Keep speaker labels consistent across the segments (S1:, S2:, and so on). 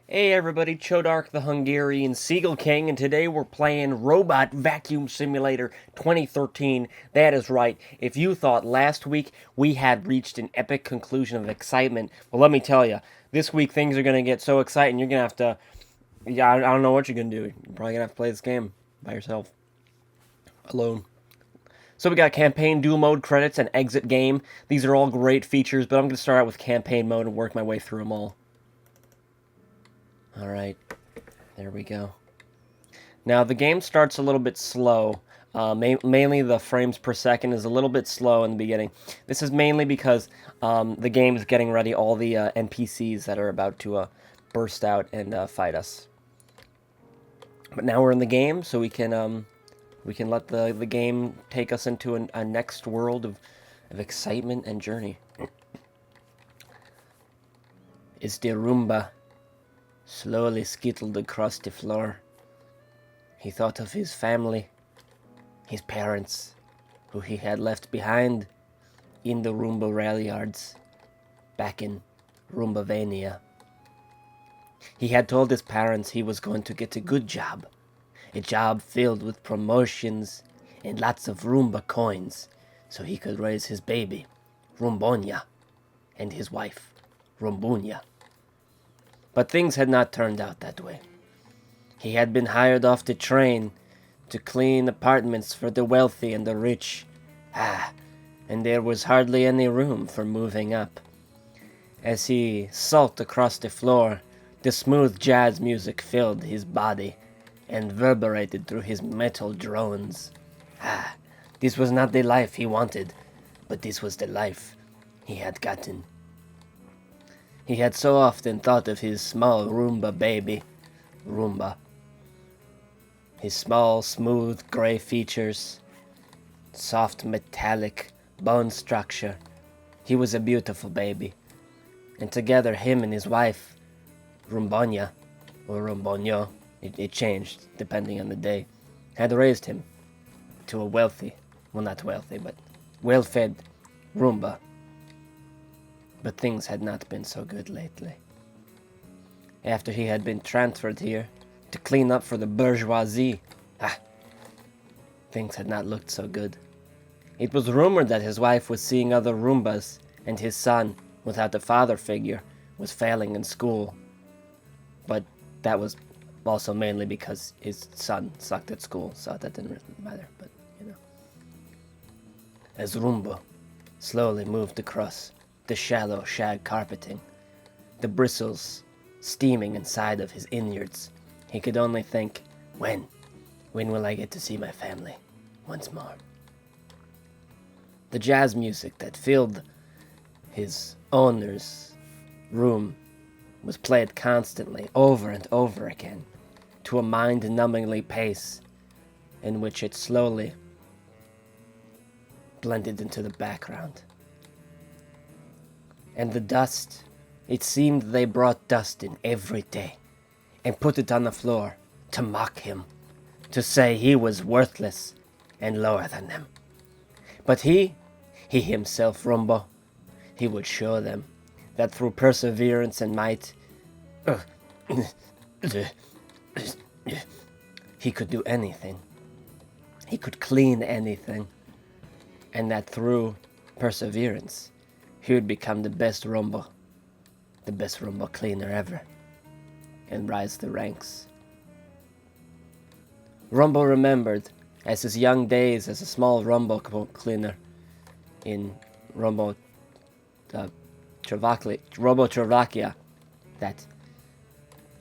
S1: Hey everybody, Chodark the Hungarian Seagull King, and today we're playing Robot Vacuum Simulator 2013. That is right, if you thought last week we had reached an epic conclusion of excitement, well let me tell you, this week things are going to get so exciting you're going to have to, I don't know what you're going to do. You're probably going to have to play this game by yourself, alone. So we got campaign, dual mode, credits, and exit game. These are all great features, but I'm going to start out with campaign mode and work my way through them all. Alright, there we go. Now, the game starts a little bit slow. Mainly the frames per second is a little bit slow in the beginning. This is mainly because the game is getting ready all the NPCs that are about to burst out and fight us. But now we're in the game, so we can let the game take us into a next world of excitement and journey. It's the Roomba slowly skittled across the floor. He thought of his family, his parents, who he had left behind in the Roomba rail yards, back in Roombavania. He had told his parents he was going to get a good job, a job filled with promotions and lots of Roomba coins, so he could raise his baby, Rombonya, and his wife, Rombunya. But things had not turned out that way. He had been hired off the train to clean apartments for the wealthy and the rich. And there was hardly any room for moving up. As he sulked across the floor, the smooth jazz music filled his body and reverberated through his metal drones. This was not the life he wanted, but this was the life he had gotten. He had so often thought of his small Roomba baby, Roomba. His small, smooth, gray features, soft, metallic bone structure. He was a beautiful baby. And together, him and his wife, Rombonya, or Rombonyo, it changed depending on the day, had raised him to a wealthy, well not wealthy, but well-fed Roomba. But things had not been so good lately. After he had been transferred here to clean up for the bourgeoisie, things had not looked so good. It was rumored that his wife was seeing other Roombas, and his son, without a father figure, was failing in school. But that was also mainly because his son sucked at school, so that didn't really matter, but you know. As Roomba slowly moved across the shallow shag carpeting, the bristles steaming inside of his innards, he could only think, when will I get to see my family once more? The jazz music that filled his owner's room was played constantly, over and over again, to a mind-numbingly pace in which it slowly blended into the background. And the dust, it seemed they brought dust in every day and put it on the floor to mock him, to say he was worthless and lower than them. But he himself, Rumbo, he would show them that through perseverance and might, he could do anything. He could clean anything. And that through perseverance, he would become the best Rumbo cleaner ever, and rise the ranks. Rumbo remembered as his young days as a small Rumbo cleaner in Robo-Slovakia, that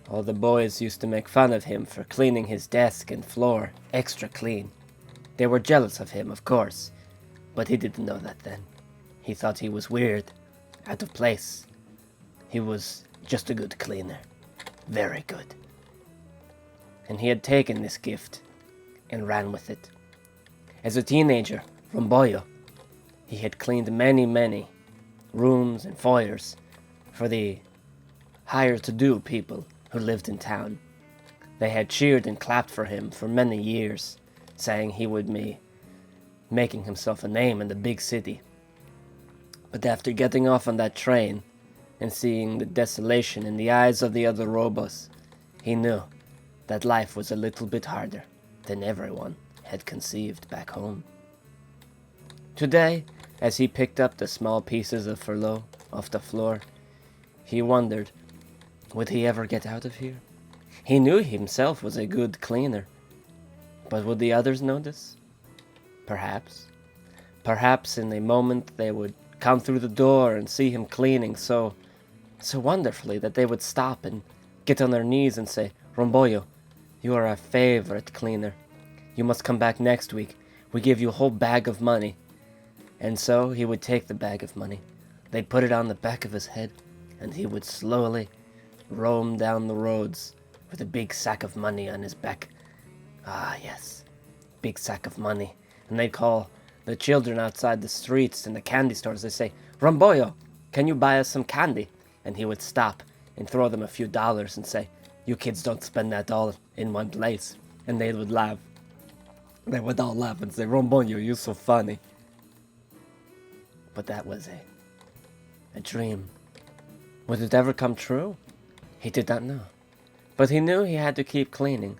S1: all the boys used to make fun of him for cleaning his desk and floor extra clean. They were jealous of him, of course, but he didn't know that then. He thought he was weird, out of place. He was just a good cleaner. Very good. And he had taken this gift and ran with it. As a teenager, Ronboyo, he had cleaned many rooms and foyers for the higher-to-do people who lived in town. They had cheered and clapped for him for many years, saying he would be making himself a name in the big city. But after getting off on that train, and seeing the desolation in the eyes of the other robos, he knew that life was a little bit harder than everyone had conceived back home. Today, as he picked up the small pieces of furlough off the floor, he wondered, would he ever get out of here? He knew himself was a good cleaner, but would the others notice? Perhaps. Perhaps in a moment they would come through the door and see him cleaning so wonderfully that they would stop and get on their knees and say, "Ronboyo, you are our favorite cleaner. You must come back next week. We give you a whole bag of money." And so he would take the bag of money. They'd put it on the back of his head, and he would slowly roam down the roads with a big sack of money on his back. Ah, yes, big sack of money. And they'd call the children outside the streets and the candy stores. They'd say, "Ronboyo, can you buy us some candy?" And he would stop and throw them a few dollars and say, "You kids don't spend that all in one place." And they would laugh. They would all laugh and say, "Ronboyo, you're so funny." But that was a dream. Would it ever come true? He did not know. But he knew he had to keep cleaning.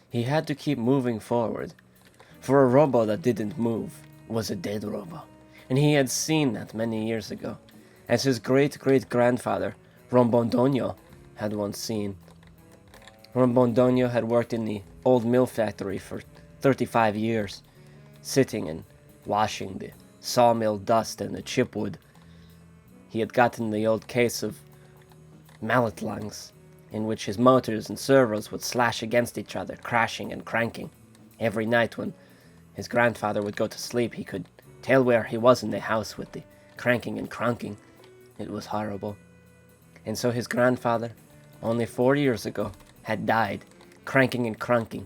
S1: He had to keep moving forward. For a robo that didn't move was a dead robo. And he had seen that many years ago, as his great-great-grandfather, Ronboyo, had once seen. Ronboyo had worked in the old mill factory for 35 years, sitting and washing the sawmill dust and the chipwood. He had gotten the old case of mallet lungs, in which his motors and servos would slash against each other, crashing and cranking. Every night when his grandfather would go to sleep, he could tell where he was in the house with the cranking and crunking. It was horrible. And so his grandfather, only 4 years ago, had died, cranking and crunking,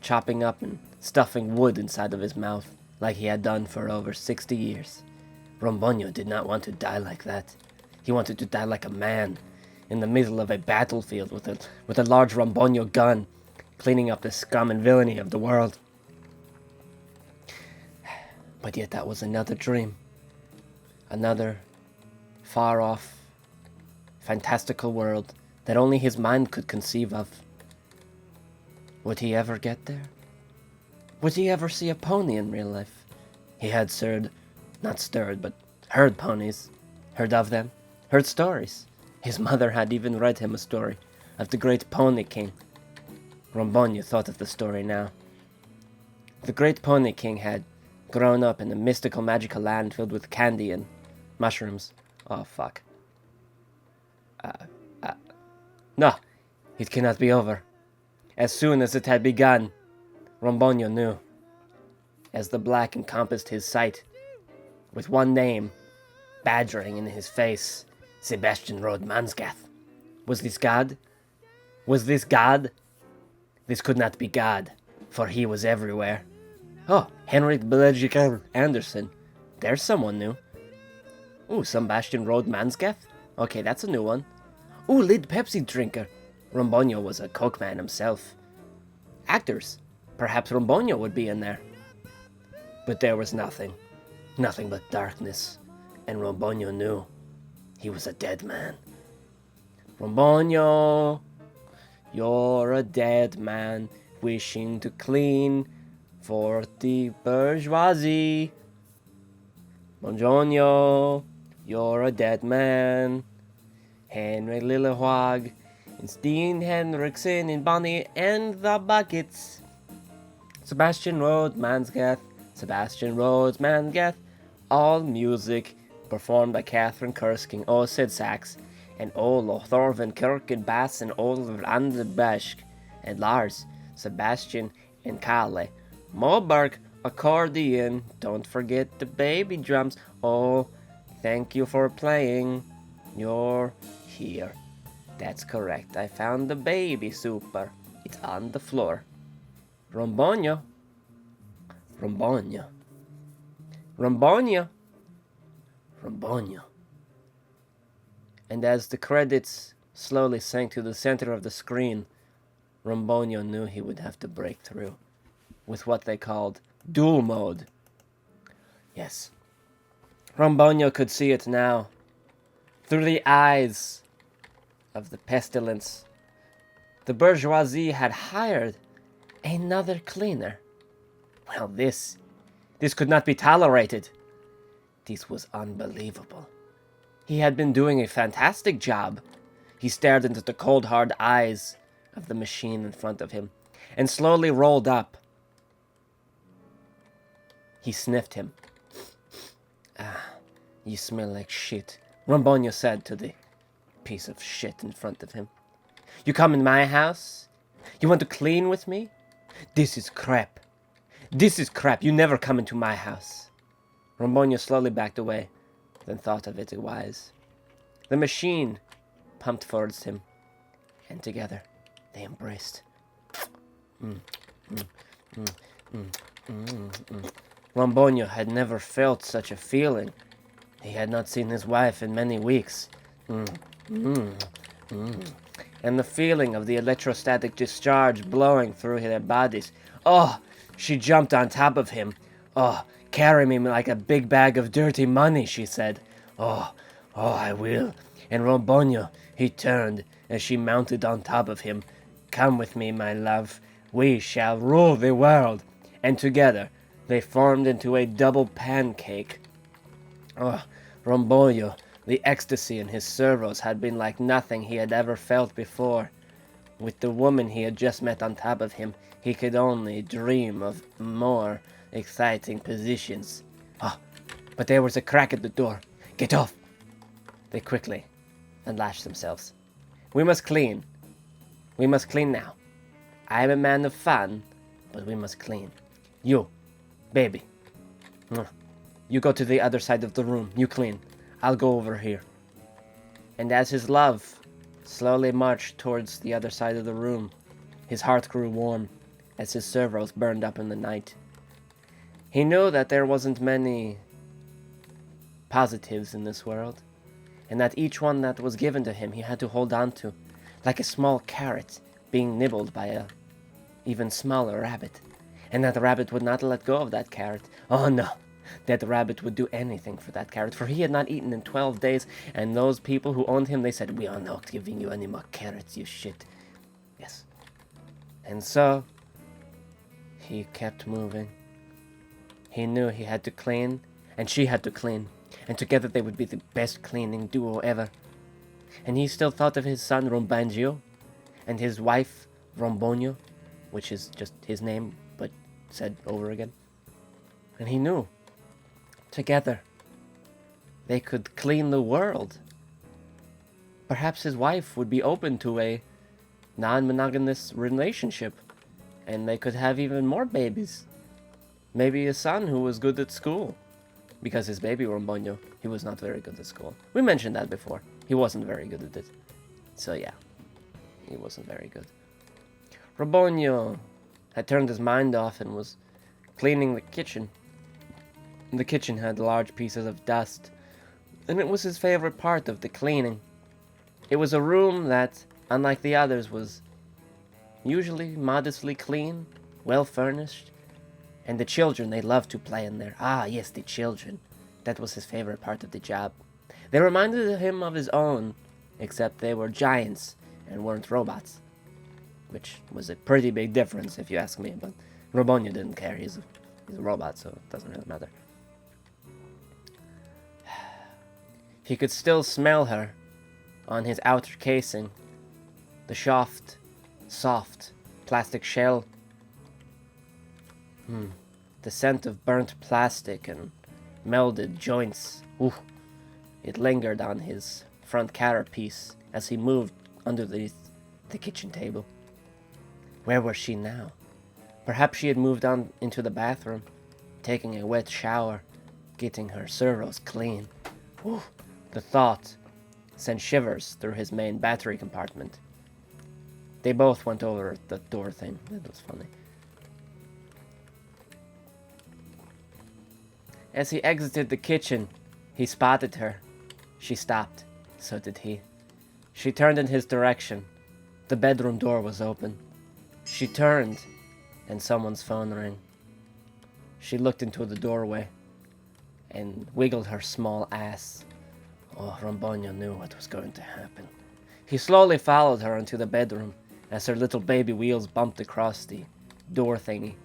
S1: chopping up and stuffing wood inside of his mouth, like he had done for over 60 years. Ronboyo did not want to die like that. He wanted to die like a man, in the middle of a battlefield with a large Ronboyo gun, cleaning up the scum and villainy of the world. But yet that was another dream. Another far-off, fantastical world that only his mind could conceive of. Would he ever get there? Would he ever see a pony in real life? He had heard ponies, heard of them, heard stories. His mother had even read him a story of the great Pony King. Ronboyo thought of the story now. The great Pony King had grown up in a mystical, magical land filled with candy and mushrooms. Oh, fuck. No, it cannot be over. As soon as it had begun, Ronboyo knew. As the black encompassed his sight, with one name badgering in his face, Sebastian Rode Mansgath. Was this God? Was this God? This could not be God, for he was everywhere. Oh, Henrik Belgica Anderson. There's someone new. Ooh, Sebastian Rode Mansgath? Okay, that's a new one. Ooh, Lid Pepsi drinker. Ronboyo was a Coke man himself. Actors. Perhaps Ronboyo would be in there. But there was nothing. Nothing but darkness. And Ronboyo knew he was a dead man. Ronboyo, you're a dead man wishing to clean for the bourgeoisie. Ronboyo, you're a dead man. Henrik Lillehag, and Steen Henriksen, and Bonnie and the Buckets. Sebastian Rode Mansgath, Sebastian Rode Mansgath. All music performed by Catherine Kursking, Sid Sax, and Olo Thorvin Kirken Bass, and Oliver Anderbesk, and Lars, Sebastian, and Kalle. Moberg accordion. Don't forget the baby drums. Oh, thank you for playing. You're here. That's correct. I found the baby super. It's on the floor. Ronboyo. Ronboyo. Ronboyo. Ronboyo. And as the credits slowly sank to the center of the screen, Ronboyo knew he would have to break through with what they called dual mode. Yes. Ronboyo could see it now. through the eyes of the pestilence, the bourgeoisie had hired another cleaner. Well, this could not be tolerated. This was unbelievable. He had been doing a fantastic job. He stared into the cold, hard eyes of the machine in front of him and slowly rolled up. He sniffed him. "Ah, you smell like shit," Ronboyo said to the piece of shit in front of him. "You come in my house? You want to clean with me? This is crap. This is crap. You never come into my house." Ronboyo slowly backed away, then thought of it wise. The machine pumped towards him, and together they embraced. Ronboyo had never felt such a feeling. He had not seen his wife in many weeks. And the feeling of the electrostatic discharge blowing through their bodies. Oh, she jumped on top of him. "Oh, carry me like a big bag of dirty money," she said. Oh, I will." And Ronboyo, he turned as she mounted on top of him. "Come with me, my love. We shall rule the world." And together they formed into a double pancake. Oh, Ronboyo, the ecstasy in his servos had been like nothing he had ever felt before. With the woman he had just met on top of him, he could only dream of more exciting positions. Oh, but there was a crack at the door. "Get off!" They quickly unlatched themselves. "We must clean. We must clean now. I am a man of fun, but we must clean. You, baby. You go to the other side of the room. You clean. I'll go over here." And as his love slowly marched towards the other side of the room, his heart grew warm as his servos burned up in the night. He knew that there wasn't many positives in this world, and that each one that was given to him he had to hold on to, like a small carrot being nibbled by a even smaller rabbit. And that rabbit would not let go of that carrot. Oh no, that rabbit would do anything for that carrot, for he had not eaten in 12 days, and those people who owned him, they said, "We are not giving you any more carrots, you shit." Yes. And so, he kept moving. He knew he had to clean, and she had to clean, and together they would be the best cleaning duo ever. And he still thought of his son Ronboyo, and his wife Ronboyo, which is just his name, but said over again. And he knew, together, they could clean the world. Perhaps his wife would be open to a non-monogamous relationship, and they could have even more babies. Maybe a son who was good at school, because his baby Ronboyo, he was not very good at school. We mentioned that before. He wasn't very good at it. So yeah, he wasn't very good. Ronboyo had turned his mind off and was cleaning the kitchen. The kitchen had large pieces of dust, and it was his favorite part of the cleaning. It was a room that, unlike the others, was usually modestly clean, well furnished, and the children, they loved to play in there. Ah, yes, the children. That was his favorite part of the job. They reminded him of his own, except they were giants and weren't robots, which was a pretty big difference if you ask me, but Ronboyo didn't care. He's a robot, so it doesn't really matter. He could still smell her on his outer casing, the soft plastic shell. The scent of burnt plastic and melded joints. Ooh, it lingered on his front carapace as he moved underneath the kitchen table. Where was she now? Perhaps she had moved on into the bathroom, taking a wet shower, getting her servos clean. Ooh, the thought sent shivers through his main battery compartment. They both went over the door thing. That was funny. As he exited the kitchen, he spotted her. She stopped. So did he. She turned in his direction. The bedroom door was open. She turned, and someone's phone rang. She looked into the doorway and wiggled her small ass. Oh, Ronboyo knew what was going to happen. He slowly followed her into the bedroom as her little baby wheels bumped across the door thingy.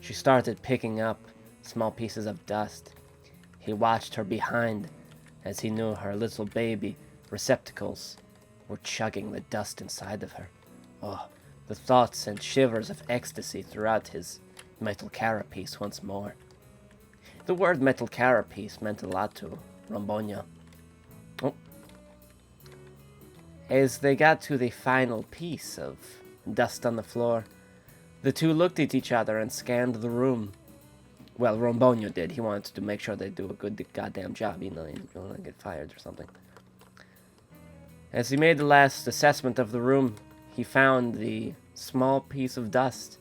S1: She started picking up small pieces of dust. He watched her behind as he knew her little baby receptacles were chugging the dust inside of her. Oh, the thoughts sent shivers of ecstasy throughout his metal carapace once more. The word metal carapace meant a lot to Ronboyo. Oh. As they got to the final piece of dust on the floor, the two looked at each other and scanned the room. Well, Ronboyo did. He wanted to make sure they do a good goddamn job, you know, he didn't want to get fired or something. As he made the last assessment of the room, he found the small piece of dust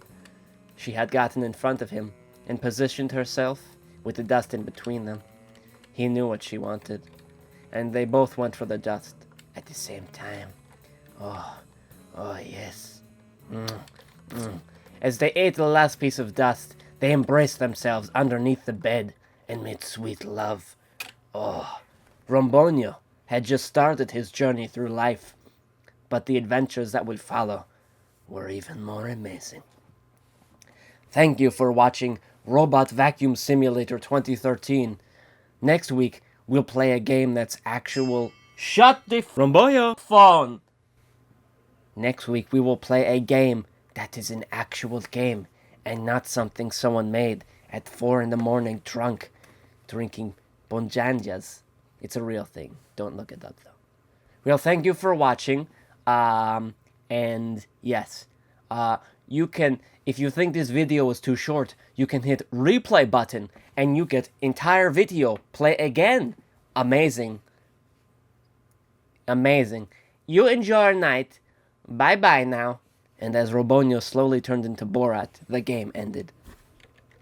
S1: she had gotten in front of him and positioned herself with the dust in between them. He knew what she wanted, and they both went for the dust at the same time. Oh, yes. As they ate the last piece of dust, they embraced themselves underneath the bed and made sweet love. Oh, Ronboyo had just started his journey through life, but the adventures that would follow were even more amazing. Thank you for watching Robot Vacuum Simulator 2013. Next week, we'll play a game that's actual... Shut the Ronboyo phone! Next week, we will play a game that is an actual game and not something someone made at 4 in the morning drunk, drinking bonjanjas. It's a real thing. Don't look it up, though. Well, thank you for watching. And yes, you can, if you think this video was too short, you can hit replay button and you get entire video play again. Amazing. Amazing. You enjoy your night. Bye-bye now. And as Ronboyo slowly turned into Borat, the game ended.